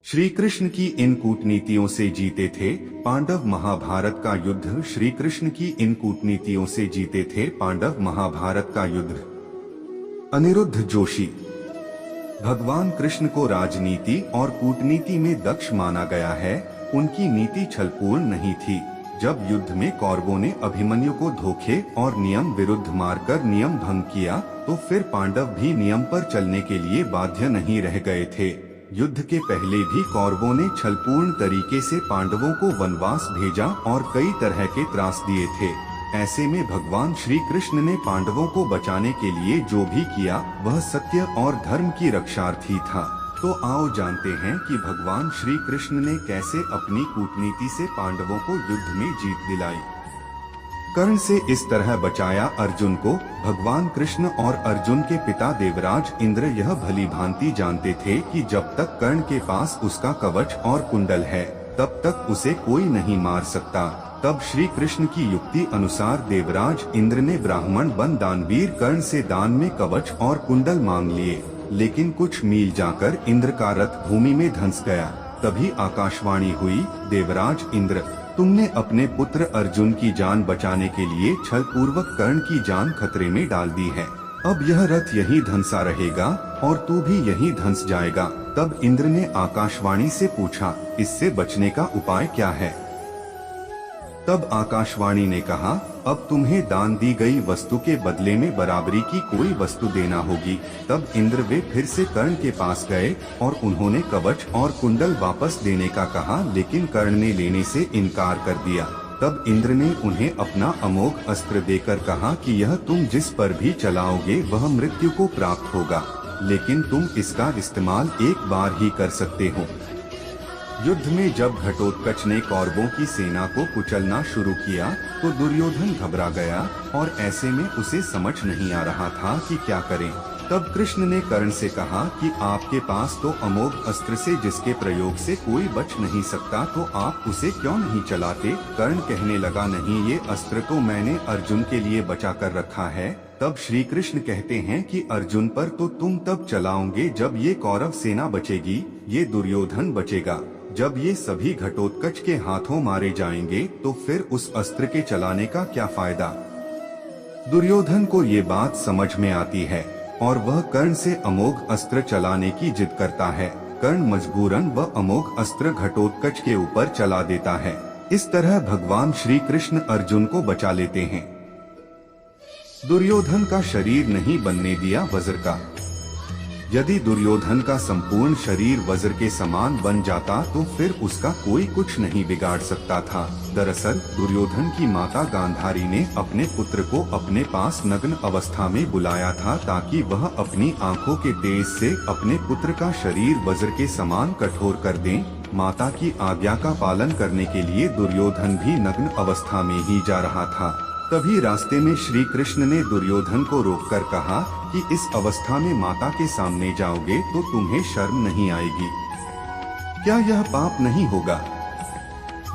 श्री कृष्ण की इन कूटनीतियों से जीते थे पांडव महाभारत का युद्ध। श्री कृष्ण की इन कूटनीतियों से जीते थे पांडव महाभारत का युद्ध। अनिरुद्ध जोशी। भगवान कृष्ण को राजनीति और कूटनीति में दक्ष माना गया है। उनकी नीति छलपूर्ण नहीं थी। जब युद्ध में कौरवों ने अभिमन्यु को धोखे और नियम विरुद्ध मारकर नियम भंग किया, तो फिर पांडव भी नियम पर चलने के लिए बाध्य नहीं रह गए थे। युद्ध के पहले भी कौरवों ने छलपूर्ण तरीके से पांडवों को वनवास भेजा और कई तरह के त्रास दिए थे। ऐसे में भगवान श्री कृष्ण ने पांडवों को बचाने के लिए जो भी किया वह सत्य और धर्म की रक्षार्थी था। तो आओ जानते हैं कि भगवान श्री कृष्ण ने कैसे अपनी कूटनीति से पांडवों को युद्ध में जीत दिलाई। कर्ण से इस तरह बचाया अर्जुन को। भगवान कृष्ण और अर्जुन के पिता देवराज इंद्र यह भली भांति जानते थे कि जब तक कर्ण के पास उसका कवच और कुंडल है तब तक उसे कोई नहीं मार सकता। तब श्री कृष्ण की युक्ति अनुसार देवराज इंद्र ने ब्राह्मण बन दानवीर कर्ण से दान में कवच और कुंडल मांग लिए, लेकिन कुछ मील जाकर इंद्र का रथ भूमि में धंस गया। तभी आकाशवाणी हुई, देवराज इंद्र, तुमने अपने पुत्र अर्जुन की जान बचाने के लिए छल पूर्वक कर्ण की जान खतरे में डाल दी है। अब यह रथ यहीं धंसा रहेगा और तू भी यहीं धंस जाएगा। तब इंद्र ने आकाशवाणी से पूछा, इससे बचने का उपाय क्या है? तब आकाशवाणी ने कहा, अब तुम्हें दान दी गई वस्तु के बदले में बराबरी की कोई वस्तु देना होगी। तब इंद्र वे फिर से कर्ण के पास गए और उन्होंने कवच और कुंडल वापस देने का कहा, लेकिन कर्ण ने लेने से इनकार कर दिया। तब इंद्र ने उन्हें अपना अमोघ अस्त्र देकर कहा कि यह तुम जिस पर भी चलाओगे वह मृत्यु को प्राप्त होगा, लेकिन तुम इसका इस्तेमाल एक बार ही कर सकते हो। युद्ध में जब घटोत्कच ने कौरवों की सेना को कुचलना शुरू किया तो दुर्योधन घबरा गया और ऐसे में उसे समझ नहीं आ रहा था कि क्या करें। तब कृष्ण ने कर्ण से कहा कि आपके पास तो अमोघ अस्त्र से जिसके प्रयोग से कोई बच नहीं सकता, तो आप उसे क्यों नहीं चलाते? कर्ण कहने लगा, नहीं, ये अस्त्र तो मैंने अर्जुन के लिए बचा कर रखा है। तब श्री कृष्ण कहते हैं कि अर्जुन पर तो तुम तब चलाओगे जब ये कौरव सेना बचेगी, ये दुर्योधन बचेगा। जब ये सभी घटोत्कच के हाथों मारे जाएंगे तो फिर उस अस्त्र के चलाने का क्या फायदा? दुर्योधन को ये बात समझ में आती है और वह कर्ण से अमोघ अस्त्र चलाने की जिद करता है। कर्ण मजबूरन वह अमोघ अस्त्र घटोत्कच के ऊपर चला देता है। इस तरह भगवान श्री कृष्ण अर्जुन को बचा लेते हैं। दुर्योधन का शरीर नहीं बनने दिया वज्र का। यदि दुर्योधन का संपूर्ण शरीर वज्र के समान बन जाता तो फिर उसका कोई कुछ नहीं बिगाड़ सकता था। दरअसल दुर्योधन की माता गांधारी ने अपने पुत्र को अपने पास नग्न अवस्था में बुलाया था ताकि वह अपनी आंखों के तेज से अपने पुत्र का शरीर वज्र के समान कठोर कर दें। माता की आज्ञा का पालन करने के लिए दुर्योधन भी नग्न अवस्था में ही जा रहा था। तभी रास्ते में श्री कृष्ण ने दुर्योधन को रोककर कहा कि इस अवस्था में माता के सामने जाओगे तो तुम्हें शर्म नहीं आएगी? क्या यह पाप नहीं होगा?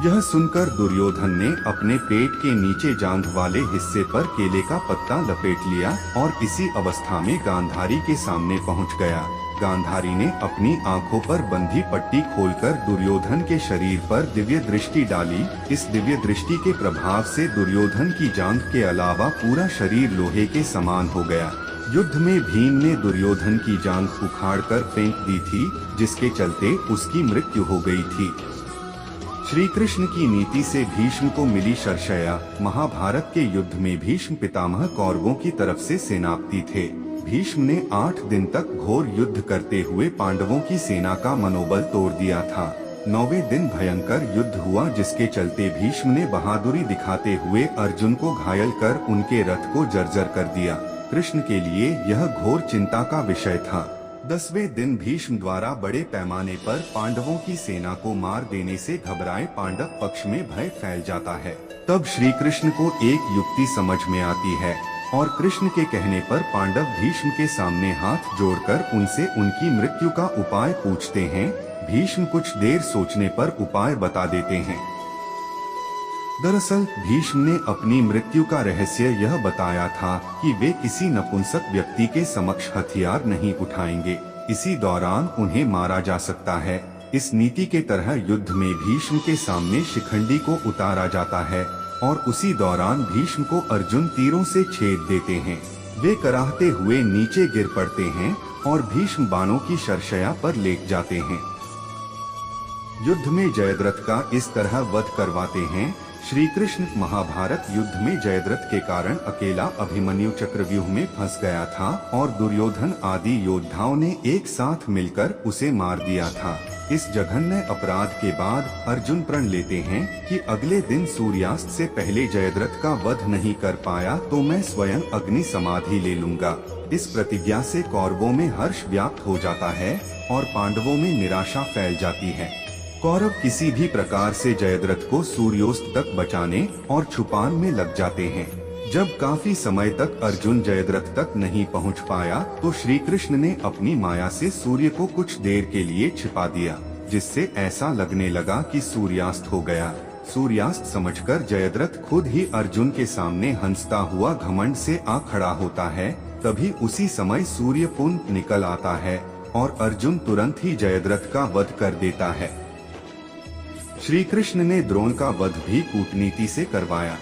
यह सुनकर दुर्योधन ने अपने पेट के नीचे जांघ वाले हिस्से पर केले का पत्ता लपेट लिया और इसी अवस्था में गांधारी के सामने पहुंच गया। गांधारी ने अपनी आंखों पर बंधी पट्टी खोलकर दुर्योधन के शरीर पर दिव्य दृष्टि डाली। इस दिव्य दृष्टि के प्रभाव से दुर्योधन की जांघ के अलावा पूरा शरीर लोहे के समान हो गया। युद्ध में भीम ने दुर्योधन की जांघ उखाड़कर फेंक दी थी, जिसके चलते उसकी मृत्यु हो गई थी। श्री कृष्ण की नीति से भीष्म को मिली शर्षया। महाभारत के युद्ध में भीष्म पितामह कौरवों की तरफ से सेनापति थे। भीष्म ने 8 दिन तक घोर युद्ध करते हुए पांडवों की सेना का मनोबल तोड़ दिया था। 9वें दिन भयंकर युद्ध हुआ, जिसके चलते भीष्म ने बहादुरी दिखाते हुए अर्जुन को घायल कर उनके रथ को जर्जर कर दिया। कृष्ण के लिए यह घोर चिंता का विषय था। 10वें दिन भीष्म द्वारा बड़े पैमाने पर पांडवों की सेना को मार देने से घबराए पांडव पक्ष में भय फैल जाता है। तब श्री कृष्ण को एक युक्ति समझ में आती है और कृष्ण के कहने पर पांडव भीष्म के सामने हाथ जोड़कर उनसे उनकी मृत्यु का उपाय पूछते हैं। भीष्म कुछ देर सोचने पर उपाय बता देते हैं। दरअसल भीष्म ने अपनी मृत्यु का रहस्य यह बताया था कि वे किसी नपुंसक व्यक्ति के समक्ष हथियार नहीं उठाएंगे। इसी दौरान उन्हें मारा जा सकता है। इस नीति के तरह युद्ध में भीष्म के सामने शिखंडी को उतारा जाता है और उसी दौरान भीष्म को अर्जुन तीरों से छेद देते हैं। वे कराहते हुए नीचे गिर पड़ते हैं और भीष्म बाणों की शरशया पर लेट जाते हैं। युद्ध में जयद्रथ का इस तरह वध करवाते हैं। श्री कृष्ण महाभारत युद्ध में जयद्रथ के कारण अकेला अभिमन्यु चक्रव्यूह में फंस गया था और दुर्योधन आदि योद्धाओं ने एक साथ मिलकर उसे मार दिया था। इस जघन्य अपराध के बाद अर्जुन प्रण लेते हैं कि अगले दिन सूर्यास्त से पहले जयद्रथ का वध नहीं कर पाया तो मैं स्वयं अग्नि समाधि ले लूंगा। इस प्रतिज्ञा से कौरवों में हर्ष व्याप्त हो जाता है और पांडवों में निराशा फैल जाती है। कौरव किसी भी प्रकार से जयद्रथ को सूर्योस्त तक बचाने और छुपाने में लग जाते हैं। जब काफी समय तक अर्जुन जयद्रथ तक नहीं पहुंच पाया तो श्री कृष्ण ने अपनी माया से सूर्य को कुछ देर के लिए छिपा दिया, जिससे ऐसा लगने लगा कि सूर्यास्त हो गया। सूर्यास्त समझकर जयद्रथ खुद ही अर्जुन के सामने हंसता हुआ घमंड से आ खड़ा होता है। तभी उसी समय सूर्य पुंज निकल आता है और अर्जुन तुरंत ही जयद्रथ का वध कर देता है। श्री कृष्ण ने द्रोण का वध भी कूटनीति से करवाया।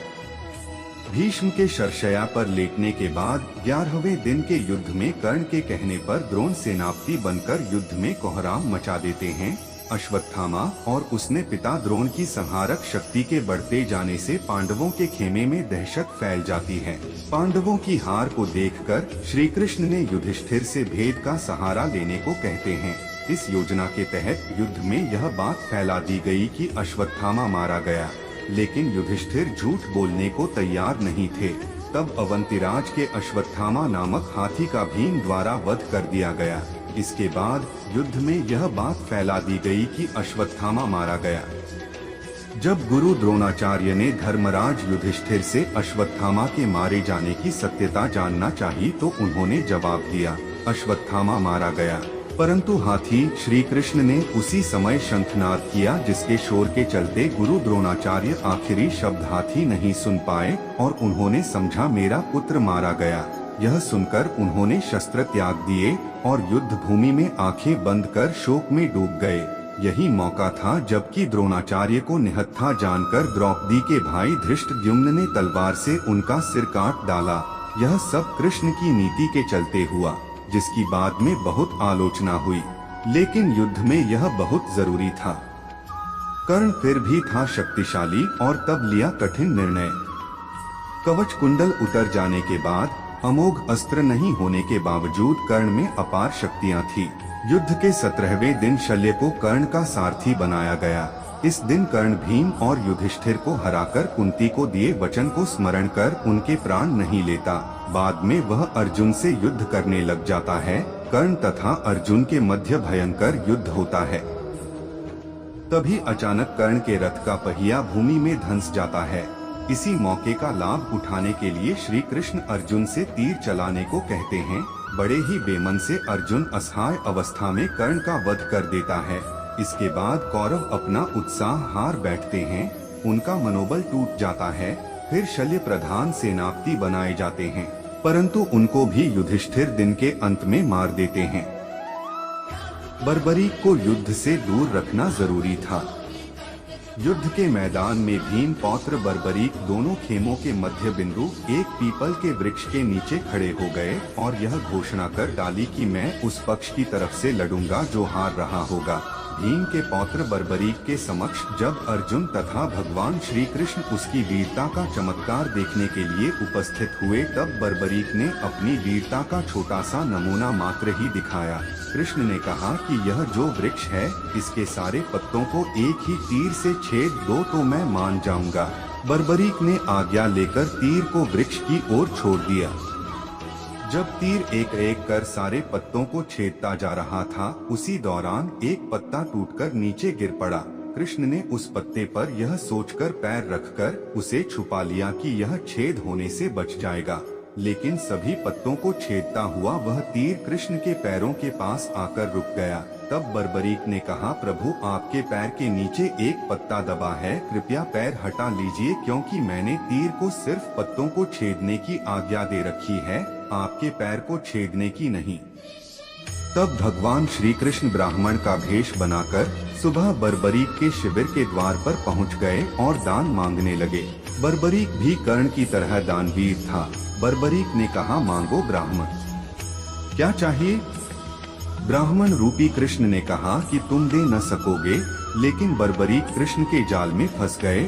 भीष्म के शरशया पर लेटने के बाद 11वें दिन के युद्ध में कर्ण के कहने पर द्रोण सेनापति बनकर युद्ध में कोहराम मचा देते हैं। अश्वत्थामा और उसने पिता द्रोण की संहारक शक्ति के बढ़ते जाने से पांडवों के खेमे में दहशत फैल जाती है। पांडवों की हार को देखकर श्री कृष्ण ने युधिष्ठिर से भेद का सहारा लेने को कहते हैं। इस योजना के तहत युद्ध में यह बात फैला दी गई कि अश्वत्थामा मारा गया, लेकिन युधिष्ठिर झूठ बोलने को तैयार नहीं थे। तब अवंतिराज के अश्वत्थामा नामक हाथी का भीम द्वारा वध कर दिया गया। इसके बाद युद्ध में यह बात फैला दी गई कि अश्वत्थामा मारा गया। जब गुरु द्रोणाचार्य ने धर्मराज युधिष्ठिर से अश्वत्थामा के मारे जाने की सत्यता जानना चाहिए तो उन्होंने जवाब दिया, अश्वत्थामा मारा गया। परंतु हाथी श्री कृष्ण ने उसी समय शंखनाद किया, जिसके शोर के चलते गुरु द्रोणाचार्य आखिरी शब्द हाथी नहीं सुन पाए और उन्होंने समझा मेरा पुत्र मारा गया। यह सुनकर उन्होंने शस्त्र त्याग दिए और युद्ध भूमि में आंखें बंद कर शोक में डूब गए। यही मौका था जबकि द्रोणाचार्य को निहत्था जानकर द्रौपदी के भाई धृष्टद्युम्न ने तलवार से उनका सिर काट डाला। यह सब कृष्ण की नीति के चलते हुआ, जिसकी बाद में बहुत आलोचना हुई, लेकिन युद्ध में यह बहुत जरूरी था। कर्ण फिर भी था शक्तिशाली और तब लिया कठिन निर्णय। कवच कुंडल उतर जाने के बाद अमोघ अस्त्र नहीं होने के बावजूद कर्ण में अपार शक्तियां थी। युद्ध के 17वें दिन शल्य को कर्ण का सारथी बनाया गया। इस दिन कर्ण भीम और युधिष्ठिर को हराकर कुंती को दिए वचन को स्मरण कर उनके प्राण नहीं लेता। बाद में वह अर्जुन से युद्ध करने लग जाता है। कर्ण तथा अर्जुन के मध्य भयंकर युद्ध होता है। तभी अचानक कर्ण के रथ का पहिया भूमि में धंस जाता है। इसी मौके का लाभ उठाने के लिए श्री कृष्ण अर्जुन से तीर चलाने को कहते हैं। बड़े ही बेमन से अर्जुन असहाय अवस्था में कर्ण का वध कर देता है। इसके बाद कौरव अपना उत्साह हार बैठते हैं, उनका मनोबल टूट जाता है। फिर शल्य प्रधान सेनापति बनाए जाते हैं, परंतु उनको भी युधिष्ठिर दिन के अंत में मार देते हैं। बर्बरीक को युद्ध से दूर रखना जरूरी था। युद्ध के मैदान में भीम पौत्र बर्बरीक दोनों खेमों के मध्य बिंदु एक पीपल के वृक्ष के नीचे खड़े हो गए और यह घोषणा कर डाली कि मैं उस पक्ष की तरफ से लड़ूंगा जो हार रहा होगा। भीम के पौत्र बर्बरीक के समक्ष जब अर्जुन तथा भगवान श्री कृष्ण उसकी वीरता का चमत्कार देखने के लिए उपस्थित हुए, तब बर्बरीक ने अपनी वीरता का छोटा सा नमूना मात्र ही दिखाया। कृष्ण ने कहा कि यह जो वृक्ष है, इसके सारे पत्तों को एक ही तीर से छेद दो तो मैं मान जाऊंगा। बर्बरीक ने आज्ञा लेकर तीर को वृक्ष की ओर छोड़ दिया। जब तीर एक एक कर सारे पत्तों को छेदता जा रहा था, उसी दौरान एक पत्ता टूटकर नीचे गिर पड़ा। कृष्ण ने उस पत्ते पर यह सोचकर पैर रखकर उसे छुपा लिया कि यह छेद होने से बच जाएगा, लेकिन सभी पत्तों को छेदता हुआ वह तीर कृष्ण के पैरों के पास आकर रुक गया। तब बर्बरीक ने कहा, प्रभु आपके पैर के नीचे एक पत्ता दबा है, कृपया पैर हटा लीजिए, क्योंकि मैंने तीर को सिर्फ पत्तों को छेदने की आज्ञा दे रखी है, आपके पैर को छेदने की नहीं। तब भगवान श्री कृष्ण ब्राह्मण का भेष बनाकर सुबह बर्बरीक के शिविर के द्वार पर पहुंच गए और दान मांगने लगे। बर्बरीक भी कर्ण की तरह दानवीर था। बर्बरीक ने कहा, मांगो ब्राह्मण, क्या चाहिए? ब्राह्मण रूपी कृष्ण ने कहा कि तुम दे न सकोगे, लेकिन बर्बरीक कृष्ण के जाल में फंस गए